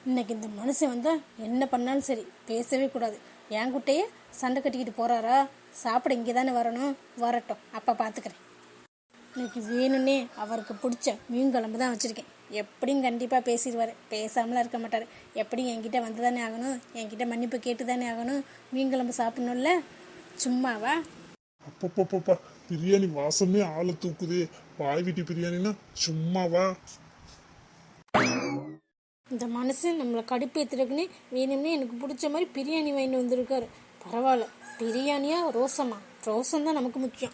இன்னைக்கு இந்த மனுஷன் வந்தால் என்ன பண்ணாலும் சரி பேசவே கூடாது. என்கிட்டயே சண்டை கட்டிக்கிட்டு போகிறாரா? சாப்பிட இங்கே தானே வரணும், வரட்டும், அப்போ பார்த்துக்கிறேன். இன்னைக்கு வேணும்னே அவருக்கு பிடிச்ச மீன் குழம்பு தான் வச்சுருக்கேன். எப்படியும் கண்டிப்பாக பேசிடுவார், பேசாமலாம் இருக்க மாட்டார். எப்படியும் என்கிட்ட வந்து தானே ஆகணும், என்கிட்ட மன்னிப்பு கேட்டு தானே ஆகணும். மீன் குழம்பு சாப்பிட்ணும்ல, சும்மாவா? அப்பப்பப்பா, பிரியாணி வாசமே ஆளை தூக்குது. வாய் வீட்டு பிரியாணின்னா சும்மாவா? இந்த மனுஷன் நம்மளை கடுப்பேற்றுறதுக்குன்னே வேணும்னே எனக்கு பிடிச்ச மாதிரி பிரியாணி வாங்கிட்டு வந்திருக்காரு. பரவாயில்ல, பிரியாணியா ரோசமா? ரோசம் தான் நமக்கு முக்கியம்.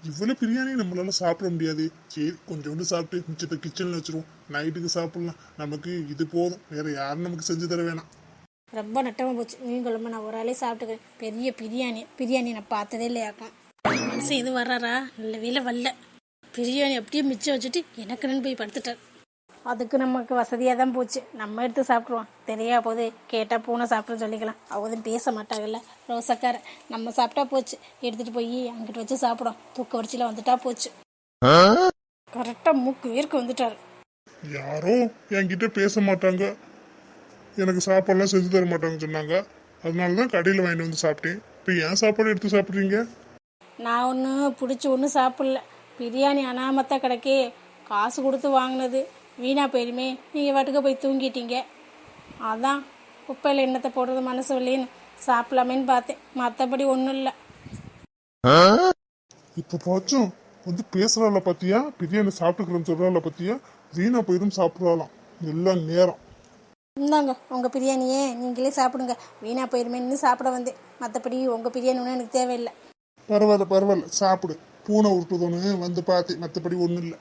இவ்வளவு பிரியாணி நம்மளால சாப்பிட முடியாது. சரி, கொஞ்சோண்டு சாப்பிட்டு மிச்சத்தை கிச்சன்ல வச்சிருவோம், நைட்டுக்கு சாப்பிடலாம். நமக்கு இது போதும், வேற யாரும் நமக்கு செஞ்சு தர வேணாம். ரொம்ப நட்டமாக போச்சு. மீன் குழம்பு நான் ஒரு ஆளே சாப்பிட்டுக்கிறேன். பெரிய பிரியாணி நான் பார்த்ததே இல்லையாக்கும். மனுஷன் எதுவும் வர்றாரா? நல்ல வேலை வரல. பிரியாணி அப்படியே மிச்சம் வச்சுட்டு எனக்குன்னு போய் படுத்துட்டார். அதுக்கு நமக்கு வசதியாக தான் போச்சு. நம்ம எடுத்து சாப்பிட்ருவோம். தெரியா போது கேட்டால் பூனை சாப்பிட்றன்னு சொல்லிக்கலாம். அவதும் பேச மாட்டாங்கல்ல ரோசக்கார. நம்ம சாப்பிட்டா போச்சு, எடுத்துகிட்டு போய் அங்கிட்டு வச்சு சாப்பிடும். தூக்க வரிச்சியில் வந்துட்டா போச்சு. கரெக்டாக மூக்கு வேர்க்கு வந்துட்டாரு. யாரோ என்கிட்ட பேச மாட்டாங்க, எனக்கு சாப்பாடுலாம் செஞ்சு தர மாட்டாங்கன்னு சொன்னாங்க. அதனாலதான் கடையில் வாங்கிட்டு வந்து சாப்பிட்டேன். இப்போ ஏன் சாப்பாடு எடுத்து சாப்பிட்றீங்க? நான் ஒன்றும் பிடிச்சி ஒன்றும் சாப்பிடல. பிரியாணி அனாமத்தா கிடக்கே, காசு கொடுத்து வாங்கினது வீணா போயிருமே. நீங்கள் வாட்டுக்கு போய் தூங்கிட்டீங்க. அதான் குப்பையில் எண்ணத்தை போடுறது மனசு இல்லைன்னு சாப்பிடலாமேன்னு பார்த்தேன். மற்றபடி ஒன்றும் இல்லை. இப்போ பாச்சும் வந்து பேசுறாள் பத்தியா? பிரியாணி சாப்பிட்டுக்கிறேன்னு சொல்றாள் பத்தியா? வீணா போயிடும் சாப்பிடலாம் எல்லாம் நேரம். இந்தாங்க உங்கள் பிரியாணியே, நீங்களே சாப்பிடுங்க. வீணா போயிருமேன்னு சாப்பிட வந்தேன். மற்றபடி உங்கள் பிரியாணி ஒன்றும் எனக்கு தேவையில்லை. பரவாயில்ல, சாப்பிடு. பூனை உருட்டுதோன்னு வந்து பார்த்தேன், மற்றபடி ஒன்றும் இல்லை.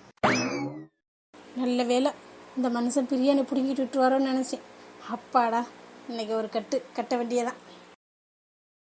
நல்ல வேலை, இந்த மனுஷன் பிரியாணி பிடுங்கிட்டு விட்டுருவாரோன்னு நினச்சேன். அப்பாடா, இன்னைக்கு ஒரு கட்ட வேண்டியதான்.